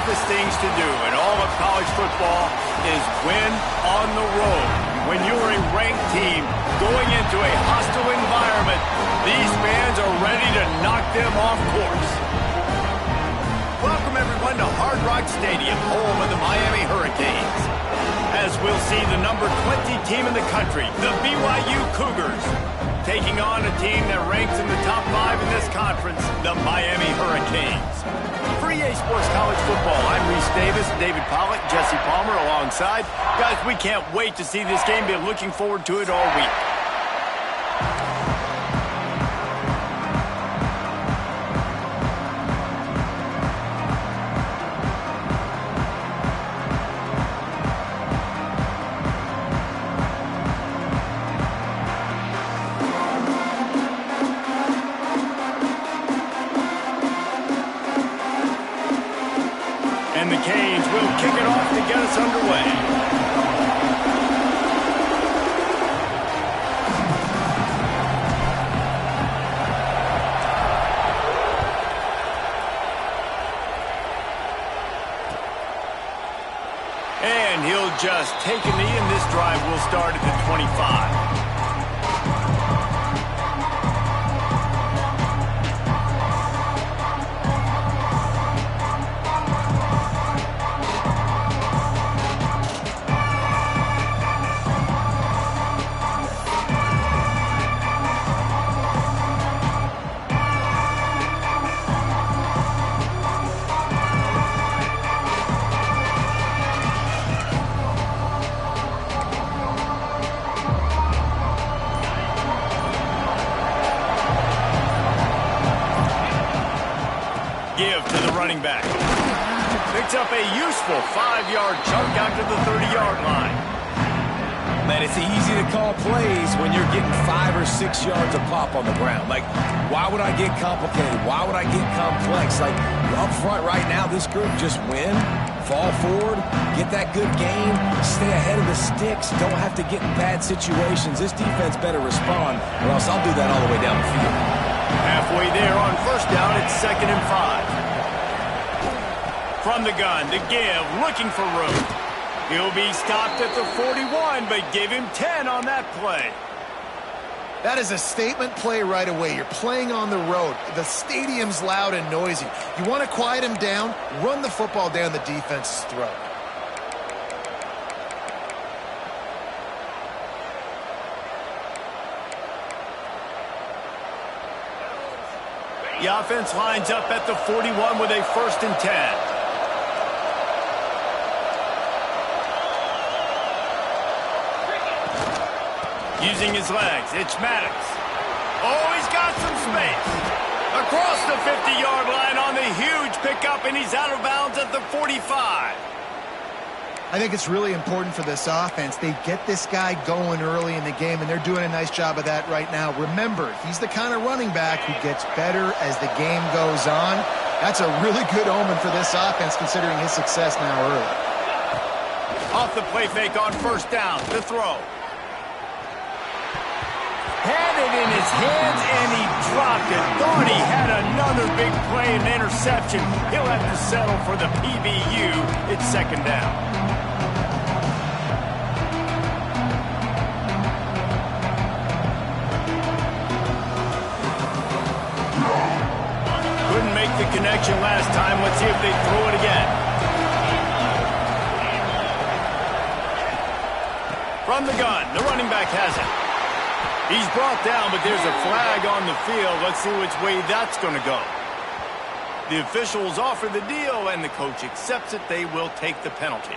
toughest things to do in all of college football is win on the road. When you're a ranked team going into a hostile environment, these fans are ready to knock them off course. Welcome, everyone, to Hard Rock Stadium, home of the Miami Hurricanes. As we'll see the number 20 team in the country, the BYU Cougars, taking on a team that ranks in the top 5 in this conference, the Miami Hurricanes. For EA Sports College Football, I'm Reese Davis, David Pollack, Jesse Palmer alongside. Guys, we can't wait to see this game. Been looking forward to it all week. And the Canes will kick it off to get us underway. And he'll just take a knee, and this drive will start at the 25. Give to the running back. Picks up a useful 5-yard chunk out to the 30-yard line. Man, it's easy to call plays when you're getting 5 or 6 yards of pop on the ground. Like, why would I get complicated? Why would I get complex? Like, up front right now, this group just win, fall forward, get that good game, stay ahead of the sticks, don't have to get in bad situations. This defense better respond, or else I'll do that all the way down the field. Halfway there on first down, it's 2nd and 5. From the gun, the give, looking for room. He'll be stopped at the 41, but give him 10 on that play. That is a statement play right away. You're playing on the road. The stadium's loud and noisy. You want to quiet him down, run the football down the defense's throat. The offense lines up at the 41 with a 1st and 10. Using his legs, it's Maddox. Oh, he's got some space. Across the 50-yard line on the huge pickup, and he's out of bounds at the 45. I think it's really important for this offense. They get this guy going early in the game, and they're doing a nice job of that right now. Remember, he's the kind of running back who gets better as the game goes on. That's a really good omen for this offense, considering his success now early. Off the play fake on first down, the throw. Had it in his hands, and he dropped it. Thought he had another big play and interception. He'll have to settle for the PBU. It's 2nd down. Couldn't make the connection last time. Let's see if they throw it again. From the gun, the running back has it. He's brought down, but there's a flag on the field. Let's see which way that's going to go. The officials offer the deal, and the coach accepts it. They will take the penalty.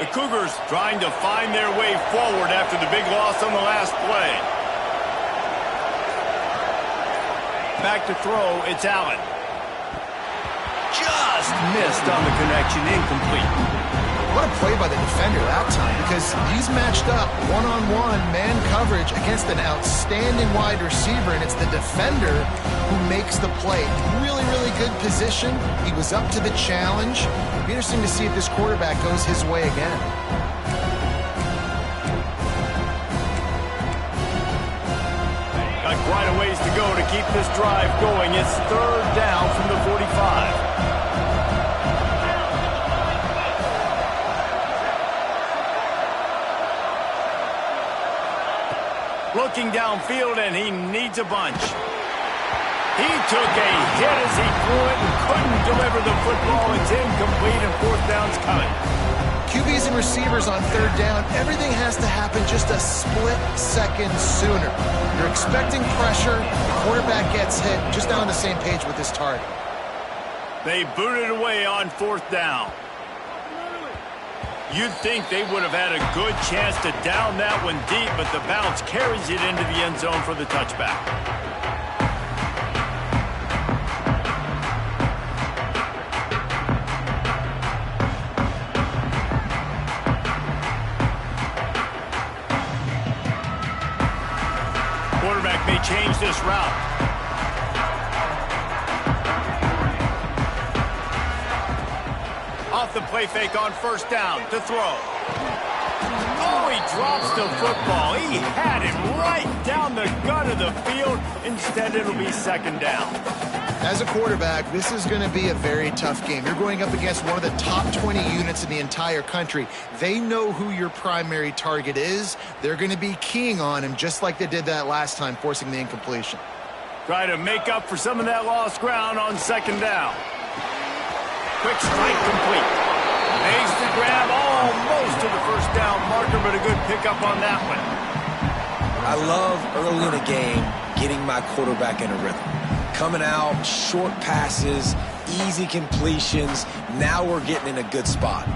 The Cougars trying to find their way forward after the big loss on the last play. Back to throw, it's Allen. Just missed on the connection, incomplete. What a play by the defender that time, because he's matched up one-on-one man coverage against an outstanding wide receiver, and it's the defender who makes the play. Really, really good position. He was up to the challenge. It'll be interesting to see if this quarterback goes his way again. Got quite a ways to go to keep this drive going. It's third down from the 45. Looking downfield, and he needs a bunch. He took a hit as he threw it and couldn't deliver the football. It's incomplete, and fourth down's coming. QBs and receivers on third down, everything has to happen just a split second sooner. You're expecting pressure, the quarterback gets hit, just not on the same page with his target. They booted away on fourth down. You'd think they would have had a good chance to down that one deep, but the bounce carries it into the end zone for the touchback. Quarterback may change this route. Off the play fake on first down to throw. Oh, he drops the football. He had it right down the gut of the field. Instead, it'll be second down. As a quarterback, this is going to be a very tough game. You're going up against one of the top 20 units in the entire country. They know who your primary target is. They're going to be keying on him just like they did that last time, forcing the incompletion. Try to make up for some of that lost ground on second down. Quick strike complete. Makes the grab almost to the first down marker, but a good pickup on that one. I love early in a game getting my quarterback in a rhythm. Coming out, short passes, easy completions. Now we're getting in a good spot.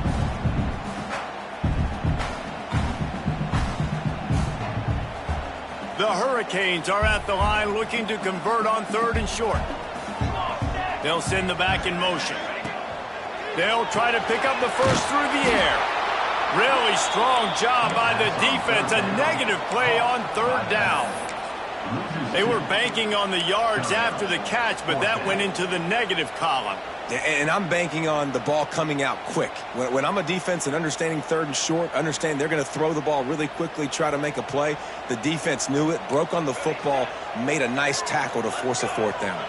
The Hurricanes are at the line looking to convert on third and short. They'll send the back in motion. They'll try to pick up the first through the air. Really strong job by the defense. A negative play on third down. They were banking on the yards after the catch, but that went into the negative column. And I'm banking on the ball coming out quick. When I'm a defense and understanding third and short, understand they're going to throw the ball really quickly, try to make a play. The defense knew it, broke on the football, made a nice tackle to force a fourth down.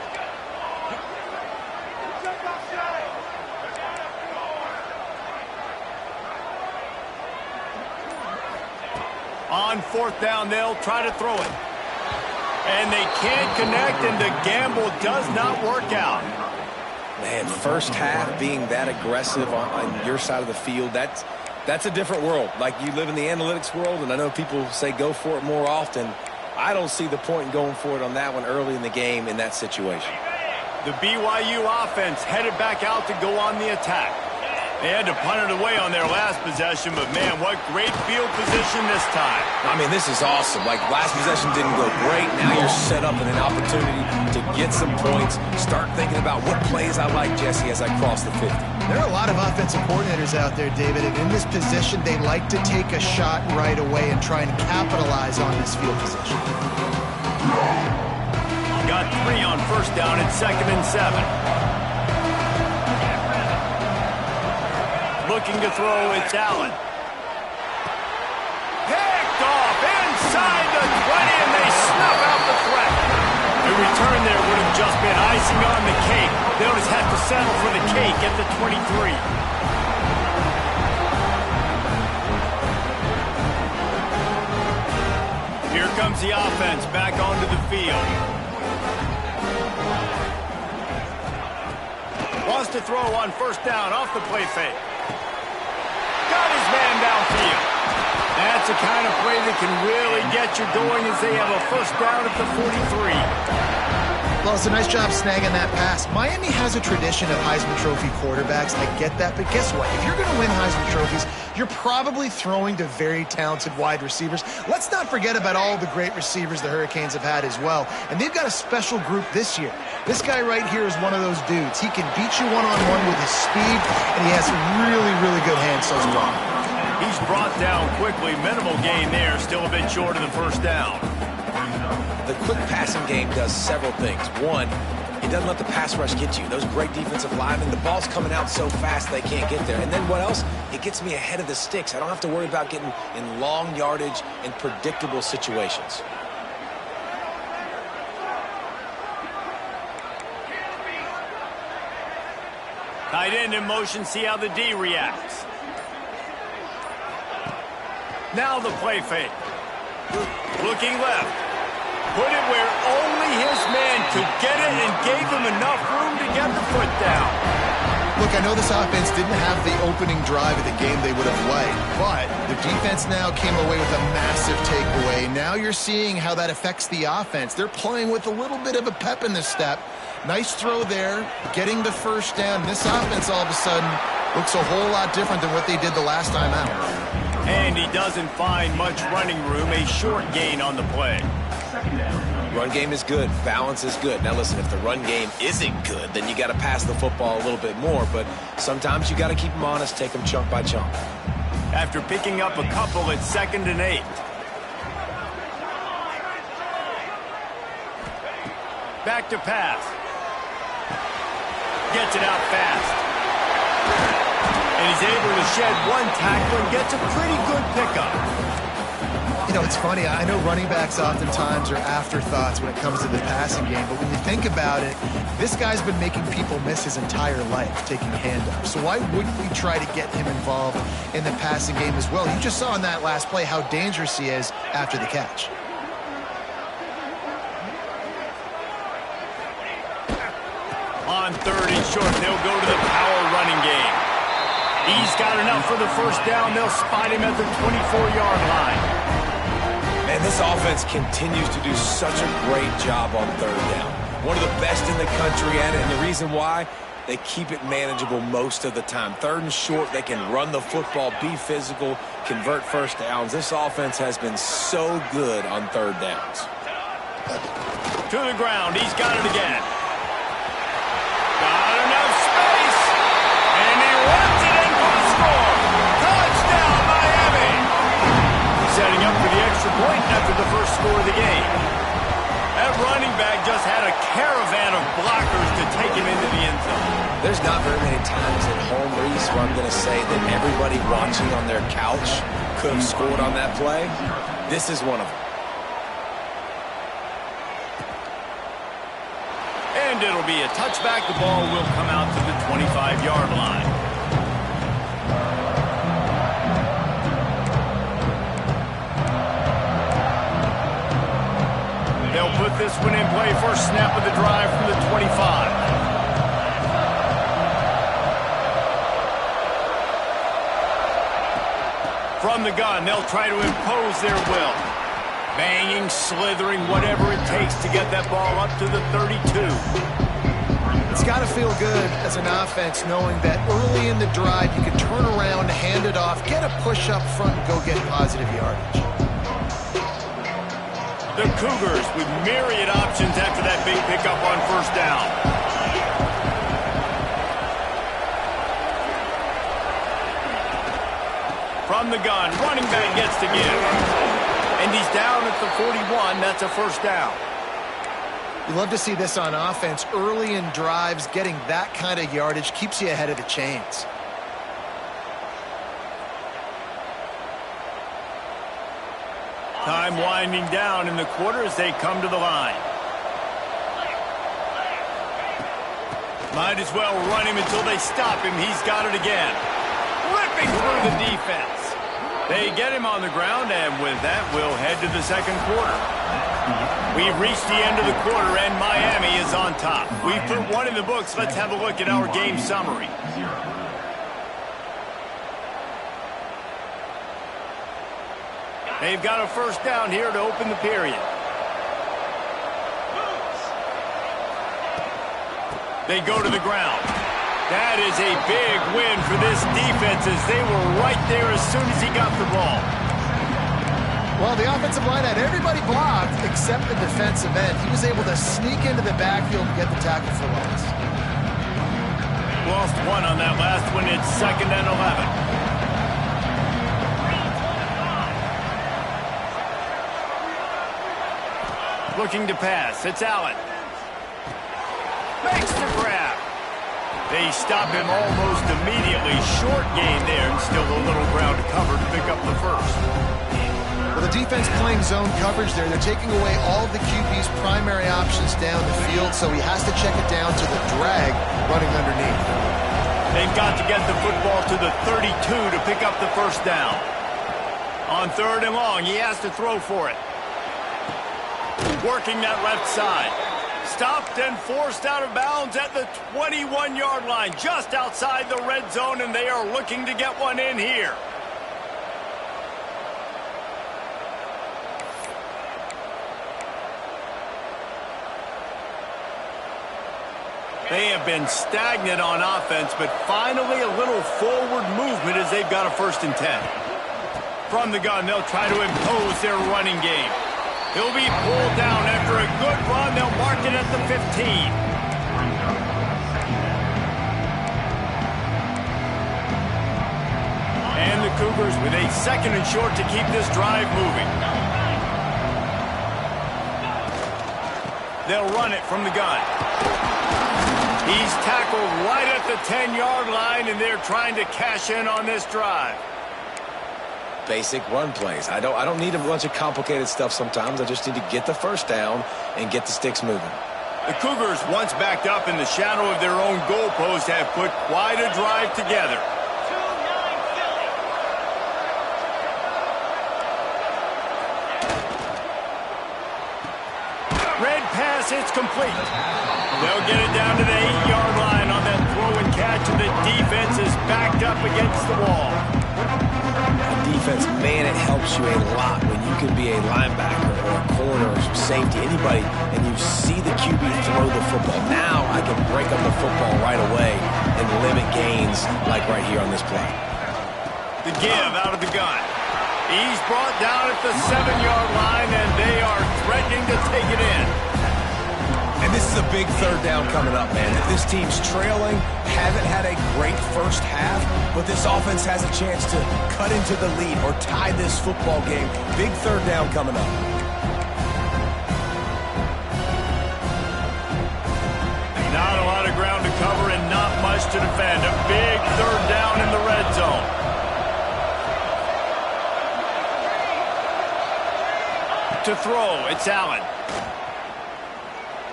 On fourth down, they'll try to throw it. And they can't connect, and the gamble does not work out. Man, first half being that aggressive on your side of the field, that's a different world. Like, you live in the analytics world, and I know people say go for it more often. I don't see the point in going for it on that one early in the game in that situation. The BYU offense headed back out to go on the attack. They had to punt it away on their last possession, but man, what great field position this time. I mean, this is awesome. Like, last possession didn't go great. Now you're set up in an opportunity to get some points. Start thinking about what plays I like, Jesse, as I cross the 50. There are a lot of offensive coordinators out there, David, and in this position, they like to take a shot right away and try and capitalize on this field position. Got 3 on first down at 2nd and 7. Looking to throw, it's Allen. Picked off inside the 20, and they snuff out the threat. A return there would have just been icing on the cake. They'll just have to settle for the cake at the 23. Here comes the offense back onto the field. Wants to throw on first down off the play fake. Got his man downfield. That's the kind of play that can really get you going as they have a first down at the 43. Well, it's a nice job snagging that pass. Miami has a tradition of Heisman Trophy quarterbacks. I get that, but guess what? If you're going to win Heisman Trophies, you're probably throwing to very talented wide receivers. Let's not forget about all the great receivers the Hurricanes have had as well. And they've got a special group this year. This guy right here is one of those dudes. He can beat you one-on-one with his speed, and he has really, really good hands so far. He's brought down quickly. Minimal gain there. Still a bit short of the first down. The quick passing game does several things. One, it doesn't let the pass rush get you. Those great defensive linemen, the ball's coming out so fast they can't get there. And then what else? It gets me ahead of the sticks. I don't have to worry about getting in long yardage and predictable situations. Tight end in motion, see how the D reacts. Now the play fake. Looking left. Put it where only his man could get it and gave him enough room to get the foot down. Look, I know this offense didn't have the opening drive of the game they would have liked, but the defense now came away with a massive takeaway. Now you're seeing how that affects the offense. They're playing with a little bit of a pep in the step. Nice throw there, getting the first down. This offense all of a sudden looks a whole lot different than what they did the last time out. And he doesn't find much running room, a short gain on the play. Run game is good. Balance is good. Now listen, if the run game isn't good, then you got to pass the football a little bit more. But sometimes you got to keep them honest, take them chunk by chunk. After picking up a couple, it's 2nd and 8. Back to pass. Gets it out fast. And he's able to shed one tackle and gets a pretty good pickup. You know, it's funny. I know running backs oftentimes are afterthoughts when it comes to the passing game, but when you think about it, this guy's been making people miss his entire life taking handoffs. So why wouldn't we try to get him involved in the passing game as well? You just saw in that last play how dangerous he is after the catch. On 3rd and short, they'll go to the power running game. He's got enough for the first down. They'll spot him at the 24-yard line. Man, this offense continues to do such a great job on 3rd down. One of the best in the country at it, and the reason why, they keep it manageable most of the time. 3rd and short, they can run the football, be physical, convert first downs. This offense has been so good on 3rd downs. To the ground, he's got it again. Got enough space, and he runs it in for the score. Touchdown, Miami! Setting up for the extra point after the first score of the game. That running back just had a caravan of blockers to take him into the end zone. There's not very many times at home, Reese, where I'm going to say that everybody watching on their couch could have scored on that play. This is one of them. And it'll be a touchback. The ball will come out to the 25-yard line. They'll put this one in play. First snap of the drive from the 25. From the gun, they'll try to impose their will. Banging, slithering, whatever it takes to get that ball up to the 32. It's got to feel good as an offense knowing that early in the drive you can turn around, hand it off, get a push up front, and go get positive yardage. The Cougars with myriad options after that big pickup on first down. From the gun, running back gets to give. And he's down at the 41. That's a first down. You love to see this on offense. Early in drives, getting that kind of yardage keeps you ahead of the chains. Time winding down in the quarter as they come to the line. Might as well run him until they stop him. He's got it again. Ripping through the defense. They get him on the ground, and with that, we'll head to the second quarter. We've reached the end of the quarter, and Miami is on top. We've put one in the books. Let's have a look at our game summary. They've got a first down here to open the period. They go to the ground. That is a big win for this defense as they were right there as soon as he got the ball. Well, the offensive line had everybody blocked except the defensive end. He was able to sneak into the backfield and get the tackle for loss. Lost one on that last one. It's 2nd and 11. Looking to pass. It's Allen. Makes the grab. They stop him almost immediately. Short gain there and still a little ground to cover to pick up the first. Well, the defense playing zone coverage there. They're taking away all of the QB's primary options down the field, so he has to check it down to the drag running underneath. They've got to get the football to the 32 to pick up the first down. On 3rd and long, he has to throw for it. Working that left side. Stopped and forced out of bounds at the 21-yard line, just outside the red zone, and they are looking to get one in here. They have been stagnant on offense, but finally a little forward movement as they've got a 1st and 10. From the gun, they'll try to impose their running game. He'll be pulled down after a good run. They'll mark it at the 15. And the Cougars with a 2nd and short to keep this drive moving. They'll run it from the gun. He's tackled right at the 10-yard line, and they're trying to cash in on this drive. Basic run plays. I don't need a bunch of complicated stuff sometimes. I just need to get the first down and get the sticks moving. The Cougars, once backed up in the shadow of their own goalpost, have put quite a drive together. Red pass, it's complete. They'll get it down to the 8-yard line on that throw and catch, and the defense is backed up against the wall. Defense, man, it helps you a lot when you can be a linebacker or a corner or safety, anybody, and you see the QB throw the football. Now I can break up the football right away and limit gains like right here on this play. The give out of the gun. He's brought down at the 7-yard line, and they are threatening to take it in. And this is a big 3rd down coming up, man. This team's trailing, haven't had a great first half, but this offense has a chance to cut into the lead or tie this football game. Big 3rd down coming up. Not a lot of ground to cover and not much to defend. A big 3rd down in the red zone. To throw, it's Allen.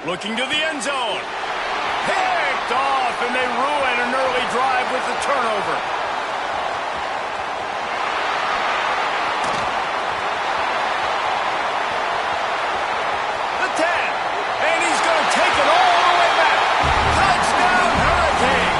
Looking to the end zone. Picked off, and they ruin an early drive with the turnover. The 10. And he's going to take it all the way back. Touchdown, Hurricane.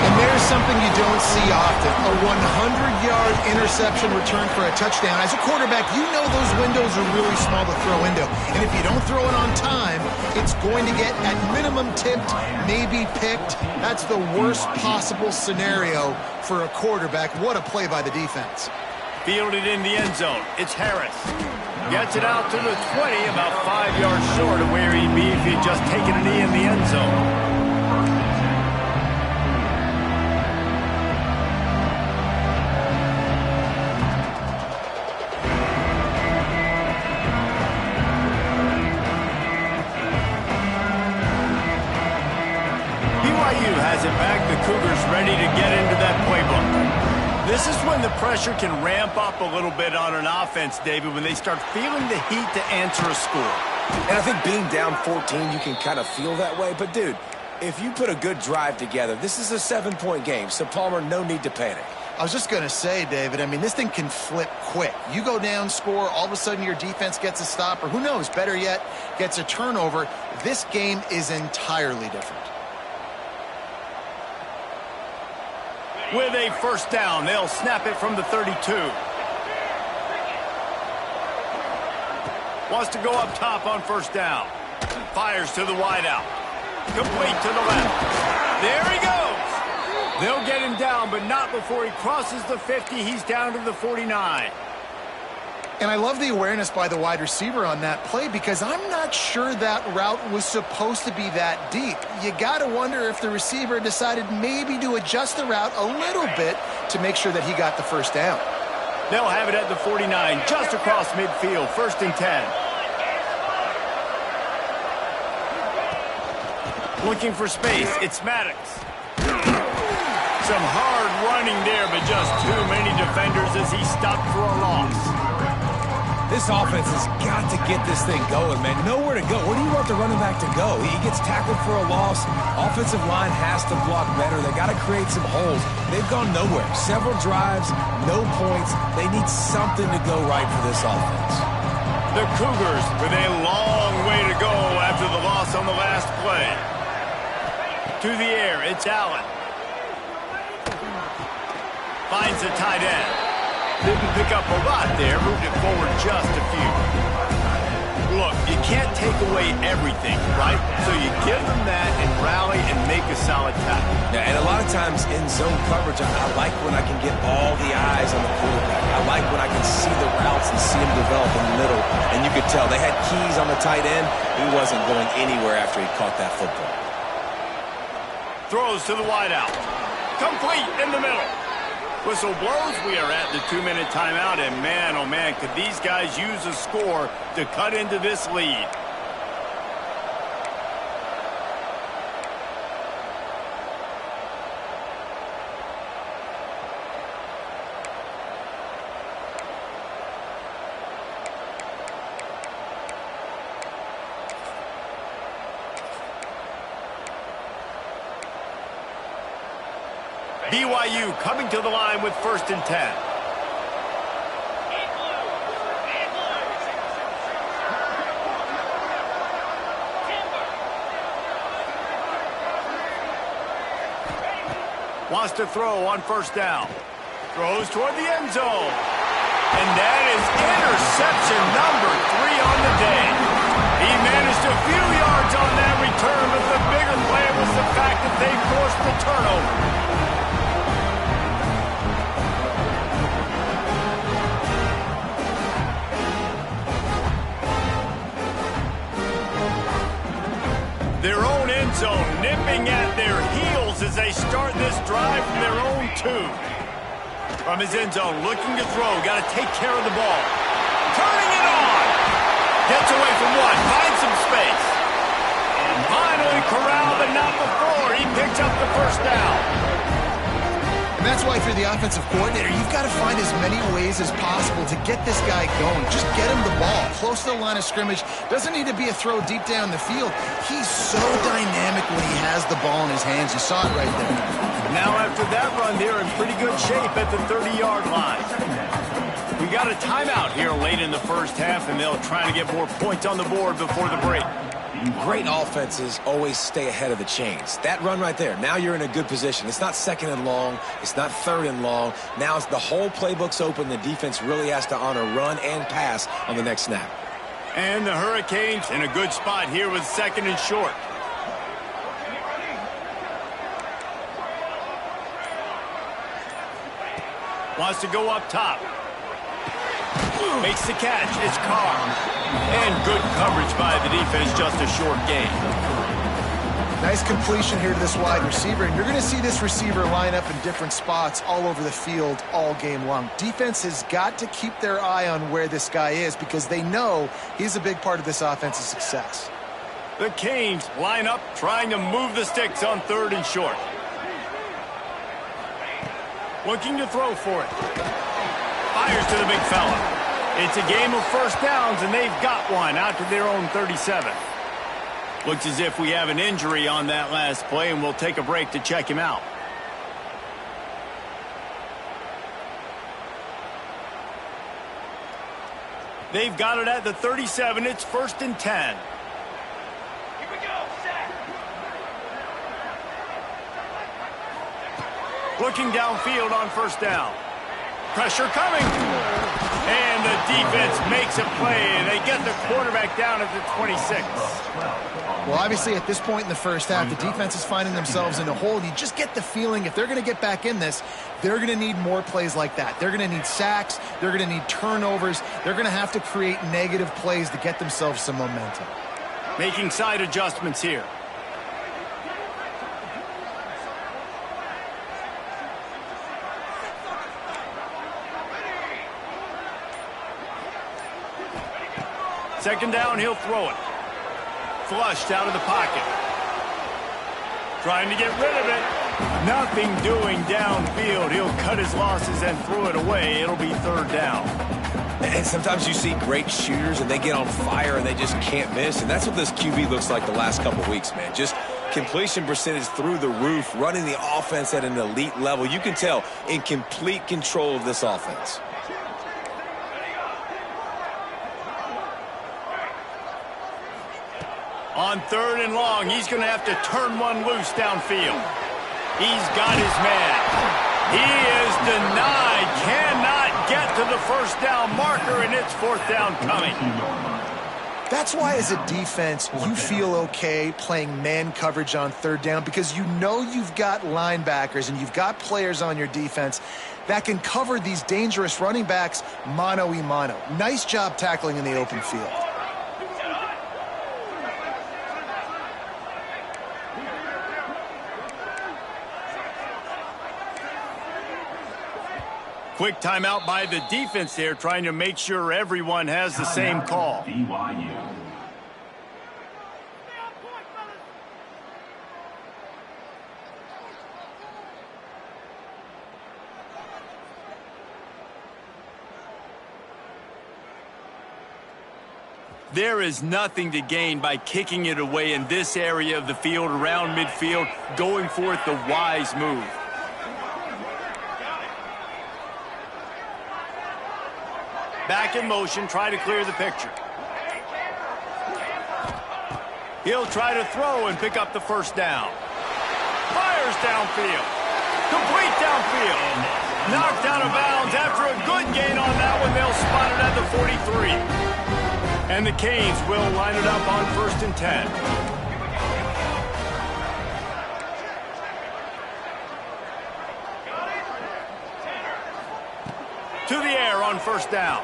And there's something you don't see often. A 100-yard interception return for a touchdown. As a quarterback, you know those windows are really small to throw into. And if you don't throw it on time, it's going to get at minimum tipped, maybe picked. That's the worst possible scenario for a quarterback. What a play by the defense. Fielded in the end zone. It's Harris. Gets it out to the 20, about 5 yards short of where he'd be if he'd just taken a knee in the end zone. BYU has it back. The Cougars ready to get into that playbook. This is when the pressure can ramp up a little bit on an offense, David, when they start feeling the heat to answer a score. And I think being down 14, you can kind of feel that way. But, dude, if you put a good drive together, this is a 7-point game. So, Palmer, no need to panic. I was just going to say, David, I mean, this thing can flip quick. You go down, score, all of a sudden your defense gets a stop, or who knows, better yet, gets a turnover. This game is entirely different. With a first down, they'll snap it from the 32. Wants to go up top on first down. Fires to the wideout. Complete to the left. There he goes. They'll get him down, but not before he crosses the 50. He's down to the 49. And I love the awareness by the wide receiver on that play because I'm not sure that route was supposed to be that deep. You got to wonder if the receiver decided maybe to adjust the route a little bit to make sure that he got the first down. They'll have it at the 49, just across midfield, 1st and 10. Looking for space, it's Maddox. Some hard running there, but just too many defenders as he stopped for a loss. This offense has got to get this thing going, man. Nowhere to go. Where do you want the running back to go? He gets tackled for a loss. Offensive line has to block better. They got to create some holes. They've gone nowhere. Several drives, no points. They need something to go right for this offense. The Cougars with a long way to go after the loss on the last play. To the air, it's Allen. Finds the tight end. Didn't pick up a lot there, moved it forward just a few. Look, you can't take away everything, right? So you give them that and rally and make a solid tackle. Yeah, and a lot of times in zone coverage, I like when I can get all the eyes on the quarterback. I like when I can see the routes and see them develop in the middle. And you could tell they had keys on the tight end. He wasn't going anywhere after he caught that football. Throws to the wideout. Complete in the middle. Whistle blows. We are at the 2-minute timeout, and man, oh man, could these guys use a score to cut into this lead. BYU coming to the line with 1st and 10. Wants to throw on 1st down. Throws toward the end zone. And that is interception number 3 on the day. He managed a few yards on that return, but the bigger play was the fact that they forced the turnover. Their own end zone nipping at their heels as they start this drive from their own 2. From his end zone, looking to throw. Got to take care of the ball. Turning it on. Gets away from 1. Finds some space. Finally corralled, but not before. He picks up the 1st down. And that's why, if you're the offensive coordinator, you've got to find as many ways as possible to get this guy going. Just get him the ball close to the line of scrimmage. Doesn't need to be a throw deep down the field. He's so dynamic when he has the ball in his hands. You saw it right there. Now after that run, they're in pretty good shape at the 30-yard line. We got a timeout here late in the 1st half, and they'll try to get more points on the board before the break. Great offenses always stay ahead of the chains. That run right there, now you're in a good position. It's not 2nd and long. It's not 3rd and long. Now it's the whole playbook's open. The defense really has to honor run and pass on the next snap. And the Hurricanes in a good spot here with 2nd and short. Wants to go up top. Makes the catch. It's Carr. And good coverage by the defense, just a short gain. Nice completion here to this wide receiver, and you're going to see this receiver line up in different spots all over the field all game long. Defense has got to keep their eye on where this guy is because they know he's a big part of this offense's success. The Canes line up, trying to move the sticks on 3rd and short. Looking to throw for it. Fires to the big fella. It's a game of 1st downs, and they've got one out to their own 37. Looks as if we have an injury on that last play, and we'll take a break to check him out. They've got it at the 37. It's 1st and 10. Here we go, set. Looking downfield on 1st down. Pressure coming. And the defense makes a play, and they get the quarterback down at the 26. Well, obviously, at this point in the first half, the defense is finding themselves in a hole. You just get the feeling if they're going to get back in this, they're going to need more plays like that. They're going to need sacks. They're going to need turnovers. They're going to have to create negative plays to get themselves some momentum. Making side adjustments here. Second down, he'll throw it. Flushed out of the pocket. Trying to get rid of it. Nothing doing downfield. He'll cut his losses and throw it away. It'll be third down. And sometimes you see great shooters and they get on fire and they just can't miss. And that's what this QB looks like the last couple of weeks, man. Just completion percentage through the roof, running the offense at an elite level. You can tell in complete control of this offense. On third and long, he's going to have to turn one loose downfield. He's got his man. He is denied. Cannot get to the first down marker, and it's fourth down coming. That's why, as a defense, you feel okay playing man coverage on third down because you know you've got linebackers and you've got players on your defense that can cover these dangerous running backs mano-a-mano. Nice job tackling in the open field. Quick timeout by the defense there, trying to make sure everyone has the same call. BYU. There is nothing to gain by kicking it away in this area of the field, around midfield, going for it the wise move. Back in motion, try to clear the picture. He'll try to throw and pick up the first down. Fires downfield. Complete downfield. Knocked out of bounds after a good gain on that one. They'll spot it at the 43. And the Canes will line it up on 1st and 10. To the air on first down.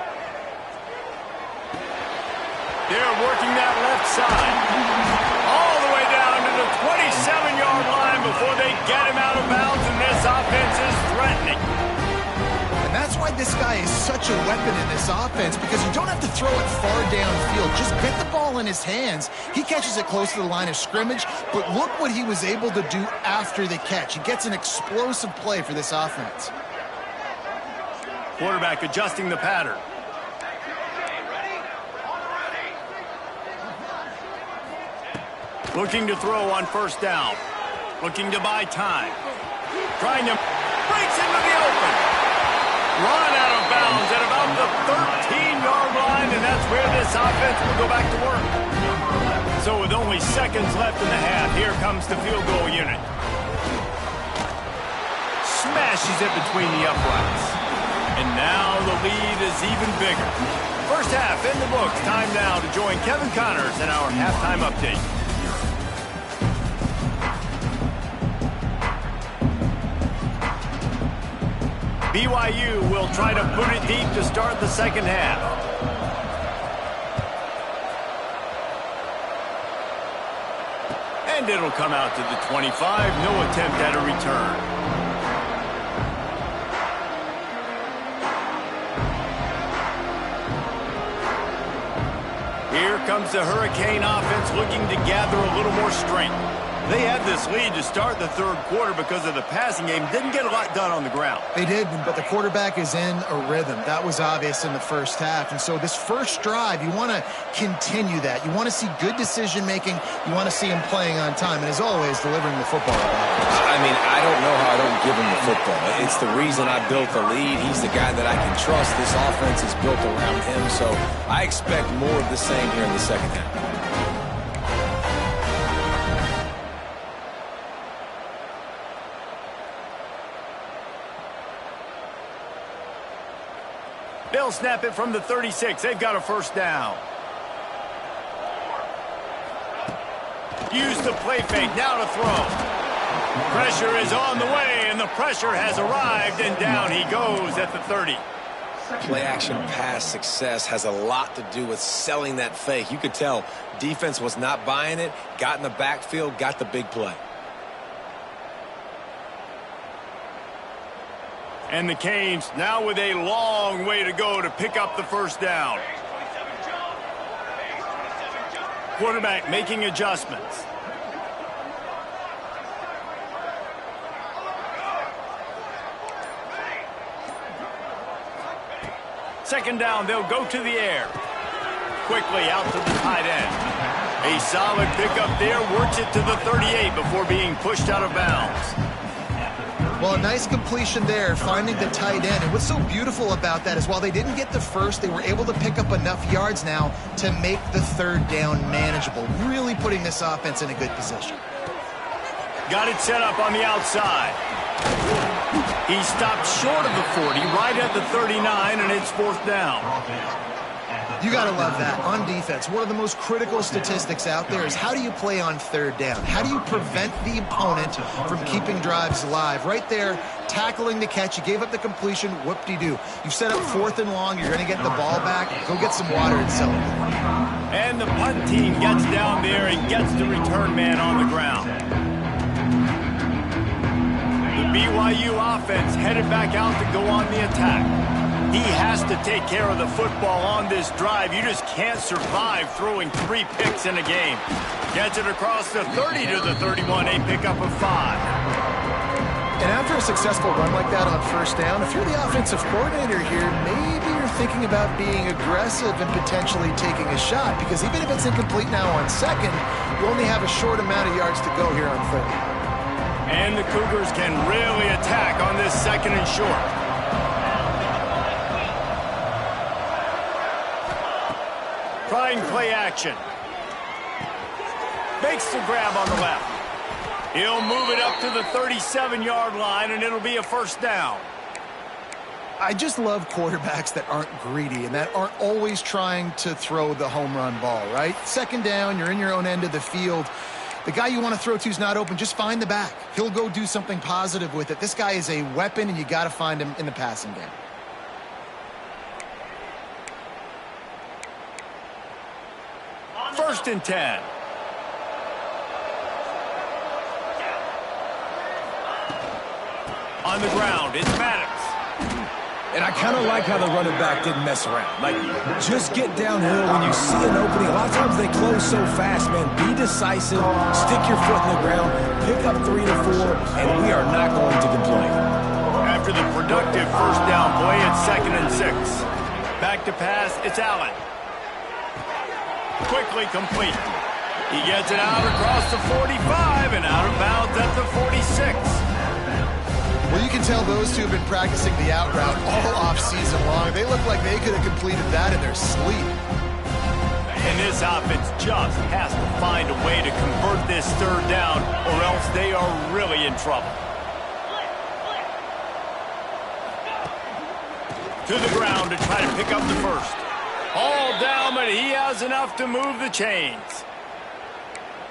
They're working that left side. All the way down to the 27-yard line before they get him out of bounds, and this offense is threatening. And that's why this guy is such a weapon in this offense, because you don't have to throw it far downfield. Just get the ball in his hands. He catches it close to the line of scrimmage, but look what he was able to do after the catch. He gets an explosive play for this offense. Quarterback adjusting the pattern. Looking to throw on first down. Looking to buy time. Trying to breaks into the open. Run out of bounds at about the 13-yard line, and that's where this offense will go back to work. So with only seconds left in the half, here comes the field goal unit. Smashes it between the uprights. And now the lead is even bigger. First half in the books. Time now to join Kevin Connors in our halftime update. BYU will try to boot it deep to start the second half. And it'll come out to the 25. No attempt at a return. Here comes the Hurricane offense looking to gather a little more strength. They had this lead to start the third quarter because of the passing game. Didn't get a lot done on the ground. They did, but the quarterback is in a rhythm. That was obvious in the first half. And so this first drive, you want to continue that. You want to see good decision-making. You want to see him playing on time. And as always, delivering the football. I mean, I don't know how I don't give him the football. It's the reason I built the lead. He's the guy that I can trust. This offense is built around him. So I expect more of the same here in the second half. They'll snap it from the 36. They've got a first down. Use the play fake. Now to throw. Pressure is on the way, and the pressure has arrived, and down he goes at the 30. Play-action pass success has a lot to do with selling that fake. You could tell defense was not buying it, got in the backfield, got the big play. And the Canes now with a long way to go to pick up the first down. Quarterback making adjustments. Second down, they'll go to the air. Quickly out to the tight end. A solid pickup there, works it to the 38 before being pushed out of bounds. Well, a nice completion there, finding the tight end. And what's so beautiful about that is while they didn't get the first, they were able to pick up enough yards now to make the third down manageable, really putting this offense in a good position. Got it set up on the outside. He stopped short of the 40, right at the 39, and it's fourth down. You got to love that. On defense, one of the most critical statistics out there is how do you play on third down? How do you prevent the opponent from keeping drives alive? Right there, tackling the catch. You gave up the completion. Whoop-de-doo. You've set up fourth and long. You're going to get the ball back. Go get some water and celebrate. And the punt team gets down there and gets the return man on the ground. The BYU offense headed back out to go on the attack. He has to take care of the football on this drive. You just can't survive throwing 3 picks in a game. Gets it across the 30 to the 31, a pickup of 5. And after a successful run like that on first down, if you're the offensive coordinator here, maybe you're thinking about being aggressive and potentially taking a shot, because even if it's incomplete now on second, you only have a short amount of yards to go here on third. And the Cougars can really attack on this second and short. Trying play action. Makes the grab on the left. He'll move it up to the 37-yard line, and it'll be a first down. I just love quarterbacks that aren't greedy and that aren't always trying to throw the home run ball, right? Second down, you're in your own end of the field. The guy you want to throw to is not open. Just find the back. He'll go do something positive with it. This guy is a weapon, and you got to find him in the passing game. First and 10. On the ground, it's Maddox. And I kind of like how the running back didn't mess around. Like, just get downhill when you see an opening. A lot of times they close so fast, man. Be decisive, stick your foot in the ground, pick up 3 to 4, and we are not going to complain. After the productive first down play, it's 2nd and 6. Back to pass, it's Allen. Quickly complete. He gets it out across the 45 and out of bounds at the 46. Well, you can tell those two have been practicing the out route all off-season long. They look like they could have completed that in their sleep. And this offense just has to find a way to convert this third down, or else they are really in trouble. To the ground to try to pick up the first. All down, but he has enough to move the chains.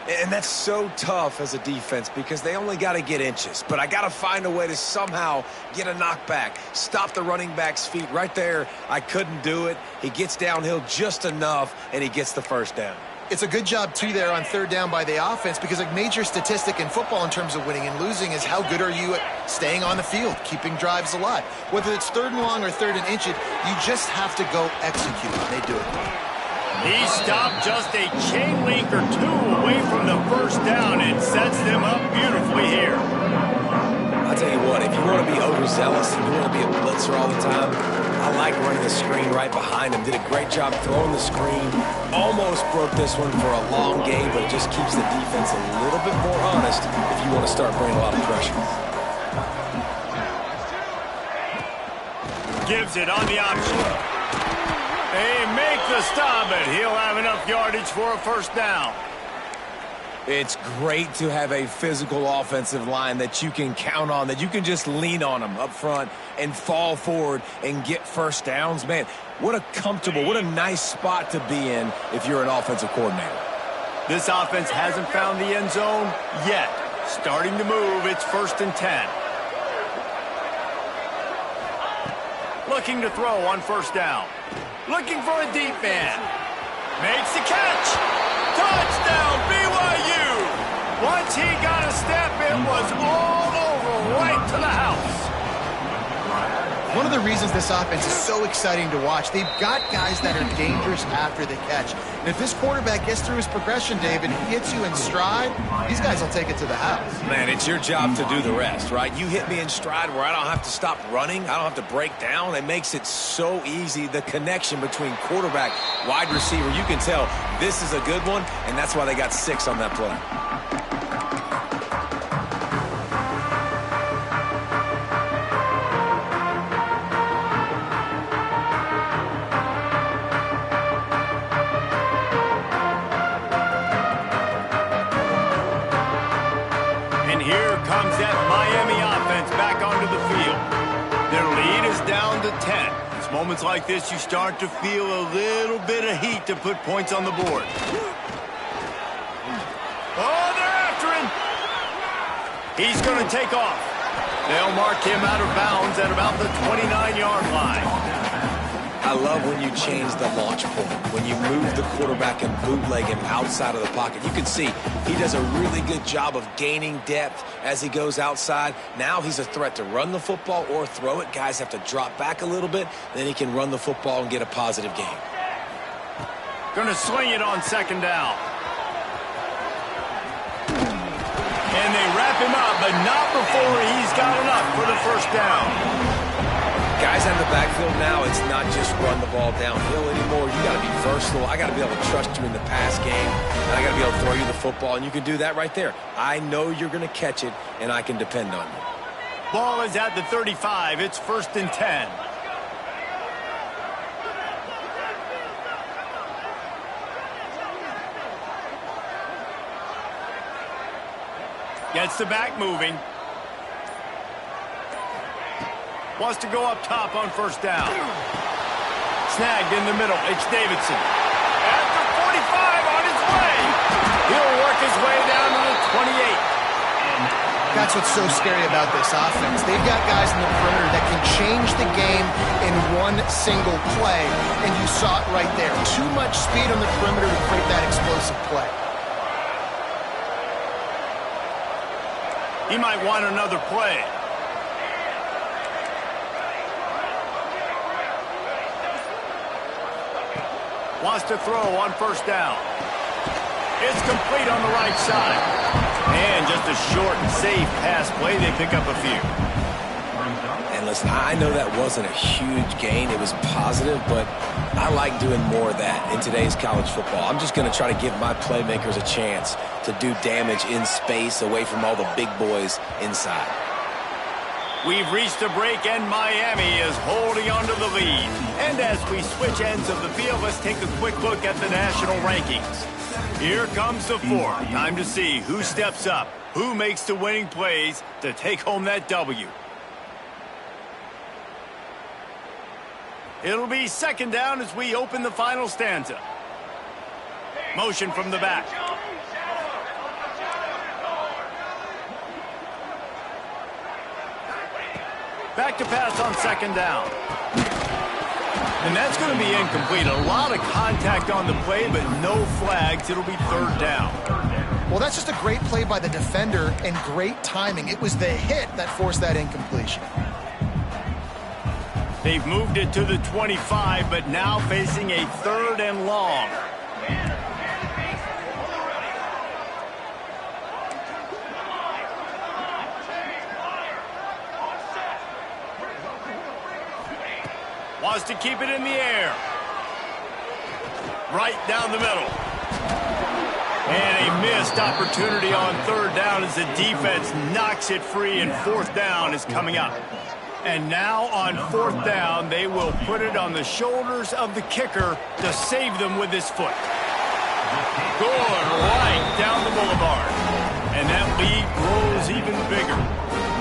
And that's so tough as a defense because they only got to get inches. But I got to find a way to somehow get a knockback, stop the running back's feet right there. I couldn't do it. He gets downhill just enough, and he gets the first down. It's a good job, too, there on third down by the offense, because a major statistic in football in terms of winning and losing is how good are you at staying on the field, keeping drives alive. Whether it's third and long or third and inch, you just have to go execute, and they do it. He stopped just a chain link or 2 away from the first down and sets them up beautifully here. I'll tell you what, if you want to be overzealous and you want to be a blitzer all the time, I like running the screen right behind him. Did a great job throwing the screen. Almost broke this one for a long game, but it just keeps the defense a little bit more honest if you want to start bringing a lot of pressure. Gives it on the option. They make the stop, but he'll have enough yardage for a first down. It's great to have a physical offensive line that you can count on, that you can just lean on them up front and fall forward and get first downs. Man, what a comfortable, what a nice spot to be in if you're an offensive coordinator. This offense hasn't found the end zone yet. Starting to move, it's 1st and 10. Looking to throw on 1st down. Looking for a deep man. Makes the catch. Touchdown, BYU. Once he got a step, it was all over, right to the house. One of the reasons this offense is so exciting to watch, they've got guys that are dangerous after the catch. And if this quarterback gets through his progression, David, he hits you in stride, these guys will take it to the house. Man, it's your job to do the rest, right? You hit me in stride where I don't have to stop running. I don't have to break down. It makes it so easy. The connection between quarterback, wide receiver, you can tell this is a good one, and that's why they got 6 on that play. Here comes that Miami offense back onto the field. Their lead is down to 10. It's moments like this you start to feel a little bit of heat to put points on the board. Oh, they're after him. He's going to take off. They'll mark him out of bounds at about the 29-yard line. I love when you change the launch point, when you move the quarterback and bootleg him outside of the pocket. You can see he does a really good job of gaining depth as he goes outside. Now he's a threat to run the football or throw it. Guys have to drop back a little bit. Then he can run the football and get a positive gain. Going to sling it on 2nd down. And they wrap him up, but not before he's got enough for the 1st down. Guys in the backfield now, it's not just run the ball downhill anymore. You got to be versatile. I got to be able to trust you in the pass game, and I got to be able to throw you the football, and you can do that right there. I know you're going to catch it, and I can depend on you. Ball is at the 35. It's 1st and 10. Gets the back moving. Wants to go up top on 1st down. Snagged in the middle. It's Davidson. At the 45 on his way. He'll work his way down to the 28. That's what's so scary about this offense. They've got guys in the perimeter that can change the game in one single play. And you saw it right there. Too much speed on the perimeter to create that explosive play. He might want another play. Wants to throw on 1st down. It's complete on the right side. And just a short and safe pass play. They pick up a few. And listen, I know that wasn't a huge gain. It was positive, but I like doing more of that in today's college football. I'm just going to try to give my playmakers a chance to do damage in space away from all the big boys inside. We've reached a break, and Miami is holding on to the lead. And as we switch ends of the field, let's take a quick look at the national rankings. Here comes the 4. Time to see who steps up, who makes the winning plays to take home that W. It'll be 2nd down as we open the final stanza. Motion from the back. Back to pass on 2nd down. And that's going to be incomplete. A lot of contact on the play, but no flags. It'll be 3rd down. Well, that's just a great play by the defender and great timing. It was the hit that forced that incompletion. They've moved it to the 25, but now facing a 3rd and long. Wants to keep it in the air. Right down the middle. And a missed opportunity on 3rd down as the defense knocks it free, and 4th down is coming up. And now on 4th down, they will put it on the shoulders of the kicker to save them with his foot. Good, right down the Boulevard. And that lead grows even bigger.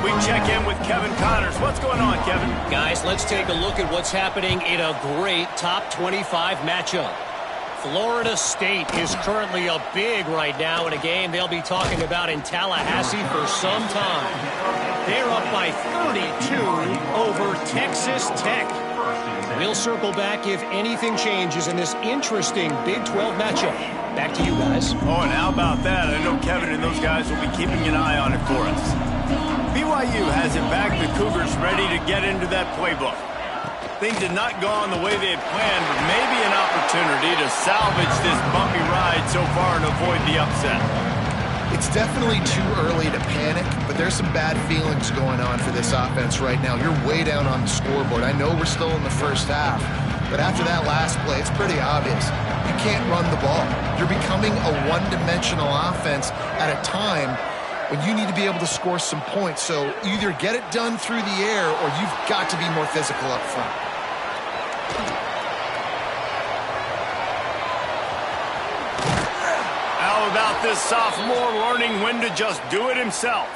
We check in with Kevin Connors. What's going on, Kevin? Guys, let's take a look at what's happening in a great top 25 matchup. Florida State is currently up big right now in a game they'll be talking about in Tallahassee for some time. They're up by 32 over Texas Tech. We'll circle back if anything changes in this interesting Big 12 matchup. Back to you guys. Oh, and how about that? I know Kevin and those guys will be keeping an eye on it for us. BYU has it back. The Cougars ready to get into that playbook. Things had not gone the way they had planned, but maybe an opportunity to salvage this bumpy ride so far and avoid the upset. It's definitely too early to panic, but there's some bad feelings going on for this offense right now. You're way down on the scoreboard. I know we're still in the first half, but after that last play, it's pretty obvious. You can't run the ball. You're becoming a one-dimensional offense at a time when you need to be able to score some points. So either get it done through the air or you've got to be more physical up front. How about this sophomore learning when to just do it himself?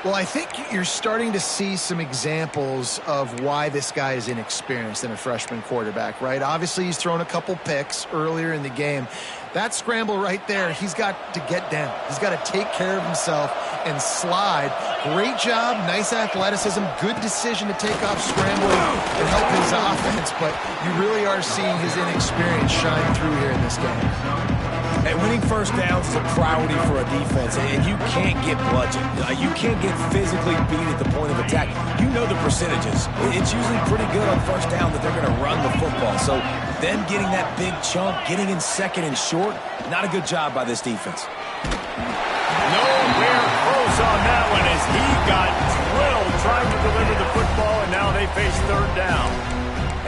Well, I think you're starting to see some examples of why this guy is inexperienced in a freshman quarterback, right? Obviously, he's thrown a couple picks earlier in the game. That scramble right there, he's got to get down. He's got to take care of himself and slide. Great job, nice athleticism, good decision to take off scrambling and help his offense, but you really are seeing his inexperience shine through here in this game. And winning first downs is a priority for a defense, and you can't get bludgeoned. You can't get physically beat at the point of attack. You know the percentages. It's usually pretty good on first down that they're going to run the football. So them getting that big chunk, getting in second and short, not a good job by this defense. Nowhere close on that one as he got drilled trying to deliver the football, and now they face third down.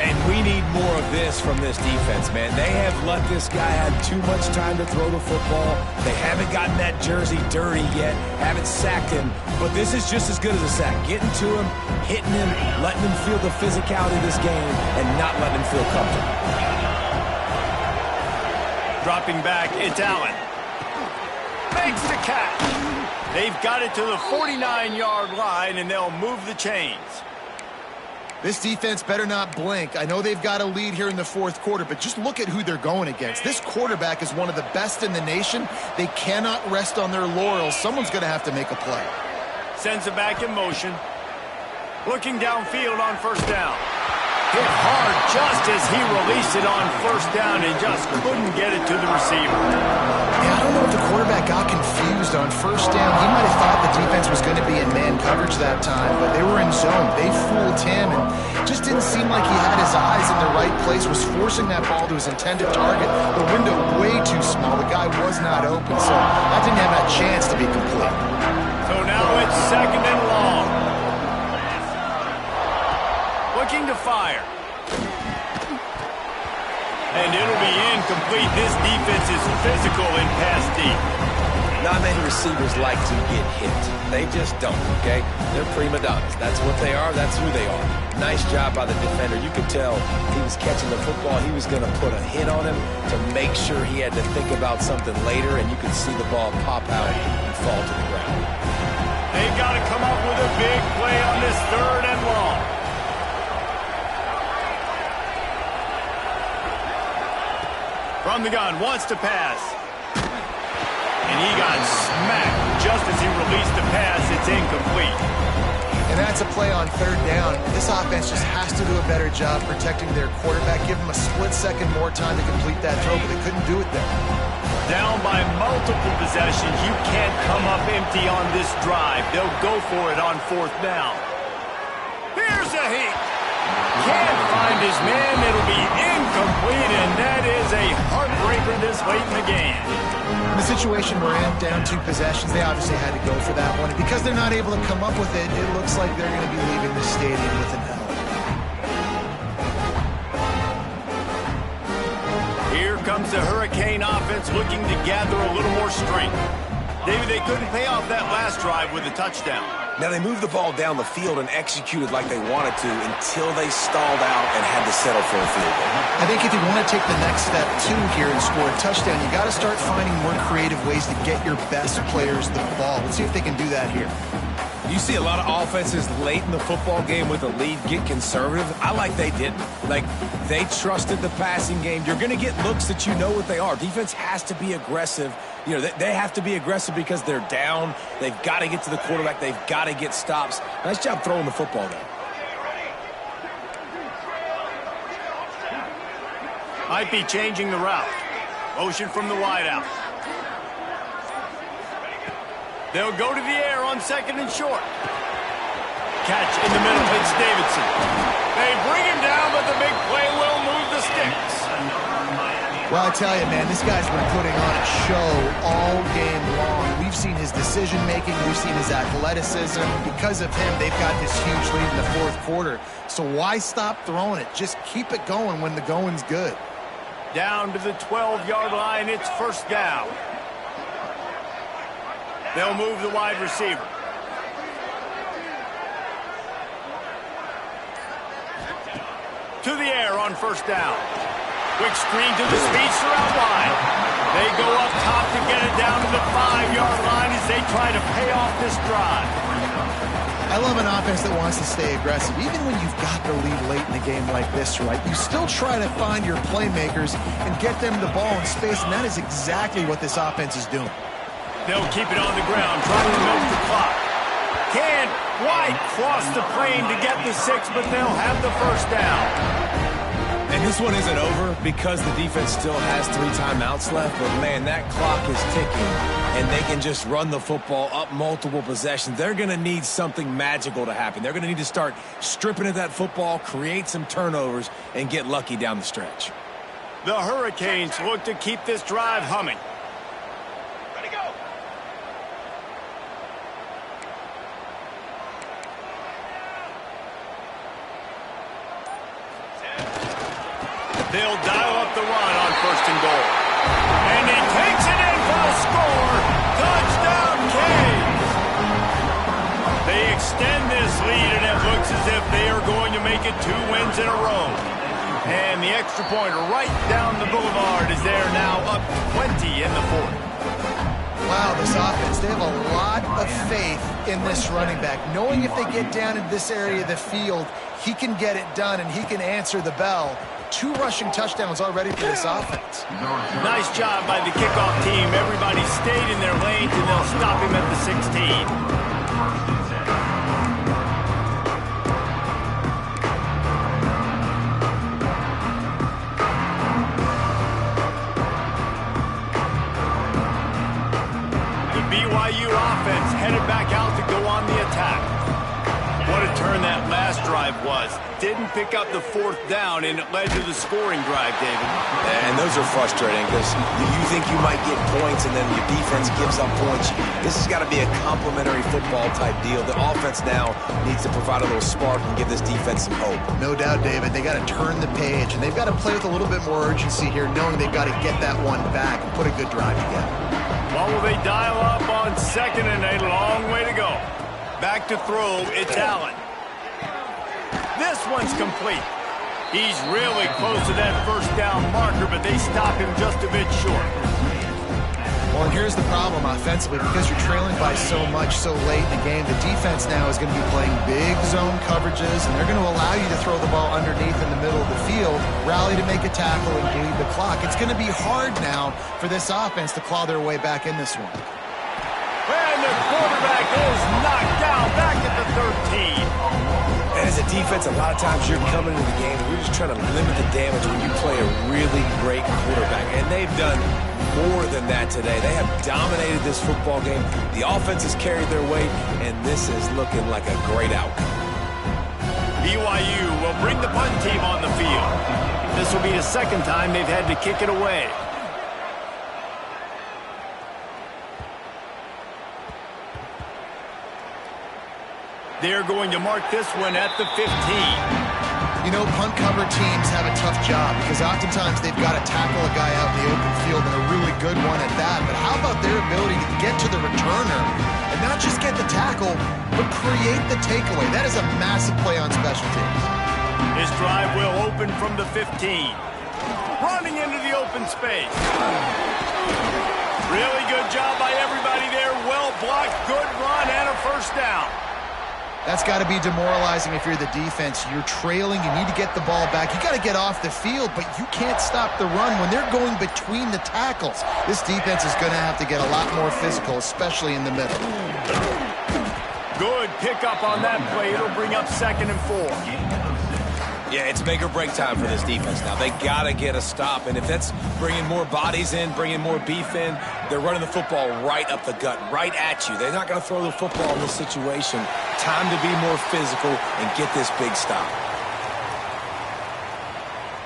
And we need more of this from this defense, man. They have let this guy have too much time to throw the football. They haven't gotten that jersey dirty yet, haven't sacked him. But this is just as good as a sack. Getting to him, hitting him, letting him feel the physicality of this game, and not letting him feel comfortable. Dropping back, it's Allen. Makes the catch. They've got it to the 49-yard line, and they'll move the chains. This defense better not blink. I know they've got a lead here in the fourth quarter, but just look at who they're going against. This quarterback is one of the best in the nation. They cannot rest on their laurels. Someone's going to have to make a play. Sends it back in motion. Looking downfield on first down. Hit hard just as he released it on first down and just couldn't get it to the receiver. Yeah, I don't know if the quarterback got confused on first down. He might have thought the defense was going to be in man coverage that time, but they were in zone. They fooled him, and just didn't seem like he had his eyes in the right place, was forcing that ball to his intended target. The window way too small. The guy was not open, so that didn't have that chance to be complete. So now it's second and long. Looking to fire. And it'll be incomplete. This defense is physical in pass deep. Not many receivers like to get hit. They just don't, okay? They're prima donnas. That's what they are. That's who they are. Nice job by the defender. You could tell he was catching the football. He was going to put a hit on him to make sure he had to think about something later, and you could see the ball pop out and fall to the ground. They've got to come up with a big play on this third and long. From the gun, wants to pass. And he got smacked just as he released the pass. It's incomplete. And that's a play on third down. This offense just has to do a better job protecting their quarterback. Give him a split second more time to complete that throw, but they couldn't do it there. Down by multiple possessions. You can't come up empty on this drive. They'll go for it on fourth down. Here's a heat. Can't find his man. It'll be incomplete, and that is a heartbreaker this late in the game. In the situation we're in, down 2 possessions, they obviously had to go for that one. And because they're not able to come up with it, it looks like they're going to be leaving the stadium with an L. Here comes the Hurricane offense looking to gather a little more strength. Maybe they couldn't pay off that last drive with a touchdown. Now, they moved the ball down the field and executed like they wanted to until they stalled out and had to settle for a field goal. I think if you want to take the next step, too, here and score a touchdown, you got to start finding more creative ways to get your best players the ball. Let's see if they can do that here. You see a lot of offenses late in the football game with a lead get conservative. I like they didn't. Like, they trusted the passing game. You're going to get looks that you know what they are. Defense has to be aggressive. You know, they have to be aggressive because they're down. They've got to get to the quarterback. They've got to get stops. Nice job throwing the football there. Might be changing the route. Motion from the wideout. They'll go to the air on 2nd and short. Catch in the middle. It's Davidson. They bring him down, but the big play will move the sticks. Well, I tell you, man, this guy's been putting on a show all game long. We've seen his decision-making. We've seen his athleticism. Because of him, they've got this huge lead in the 4th quarter. So why stop throwing it? Just keep it going when the going's good. Down to the 12-yard line. It's 1st down. They'll move the wide receiver. To the air on 1st down. Quick screen to the speedster out wide. They go up top to get it down to the 5-yard line as they try to pay off this drive. I love an offense that wants to stay aggressive. Even when you've got the lead late in the game like this, right, you still try to find your playmakers and get them the ball in space, and that is exactly what this offense is doing. They'll keep it on the ground, trying to milk the clock. Can't quite cross the plane to get the 6, but they'll have the 1st down. And this one isn't over because the defense still has 3 timeouts left. But, man, that clock is ticking, and they can just run the football up multiple possessions. They're going to need something magical to happen. They're going to need to start stripping at that football, create some turnovers, and get lucky down the stretch. The Hurricanes look to keep this drive humming. They'll dial up the run on 1st and goal. And he takes it in for the score. Touchdown, Canes. They extend this lead, and it looks as if they are going to make it 2 wins in a row. And the extra point right down the boulevard is there now, up 20 in the 4th. Wow, this offense, they have a lot of faith in this running back. Knowing if they get down in this area of the field, he can get it done and he can answer the bell. 2 rushing touchdowns already for this offense. Nice job by the kickoff team. Everybody stayed in their lanes, and they'll stop him at the 16. BYU offense headed back out to go on the attack. What a turn that last drive was. Didn't pick up the 4th down, and it led to the scoring drive, David. And those are frustrating because you think you might get points, and then your defense gives up points. This has got to be a complementary football type deal. The offense now needs to provide a little spark and give this defense some hope. No doubt, David. They got to turn the page, and they've got to play with a little bit more urgency here, knowing they've got to get that one back and put a good drive together. What will they dial up on 2nd and a long way to go? Back to throw, it's Allen. This one's complete. He's really close to that 1st down marker, but they stop him just a bit short. Well, and here's the problem offensively. Because you're trailing by so much so late in the game, the defense now is going to be playing big zone coverages, and they're going to allow you to throw the ball underneath in the middle of the field, rally to make a tackle, and bleed the clock. It's going to be hard now for this offense to claw their way back in this one. And the quarterback is knocked down back at the 13. And as a defense, a lot of times you're coming into the game and you're just trying to limit the damage when you play a really great quarterback. And they've done more than that today. They have dominated this football game. The offense has carried their weight, and this is looking like a great outcome. BYU will bring the punt team on the field. This will be the 2nd time they've had to kick it away. They're going to mark this one at the 15. You know, punt cover teams have a tough job because oftentimes they've got to tackle a guy out in the open field, and a really good one at that. But how about their ability to get to the returner and not just get the tackle, but create the takeaway? That is a massive play on special teams. This drive will open from the 15. Running into the open space. Really good job by everybody there. Well blocked, good run, and a first down. That's got to be demoralizing if you're the defense. You're trailing, you need to get the ball back. You got to get off the field, but you can't stop the run when they're going between the tackles. This defense is going to have to get a lot more physical, especially in the middle. Good pickup on that play. It'll bring up 2nd and 4. Yeah, it's make or break time for this defense now. They got to get a stop, and if that's bringing more bodies in, bringing more beef in, they're running the football right up the gut, right at you. They're not going to throw the football in this situation. Time to be more physical and get this big stop.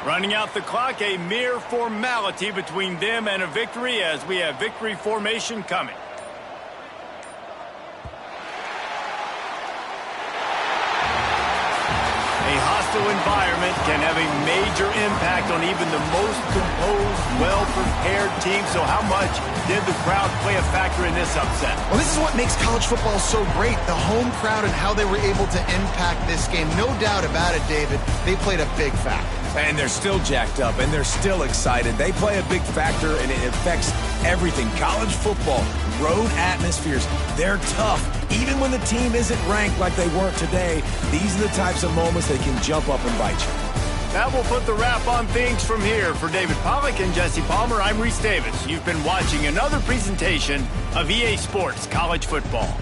Running out the clock, a mere formality between them and a victory as we have victory formation coming. A hostile environment can have a major impact on even the most composed, well-prepared team. So how much did the crowd play a factor in this upset? Well, this is what makes college football so great, the home crowd and how they were able to impact this game. No doubt about it, David, they played a big factor. And they're still jacked up, and they're still excited. They play a big factor, and it affects everything. College football, road atmospheres, they're tough. Even when the team isn't ranked like they weren't today, these are the types of moments that can jump up and bite you. That will put the wrap on things from here. For David Pollack and Jesse Palmer, I'm Reese Davis. You've been watching another presentation of EA Sports College Football.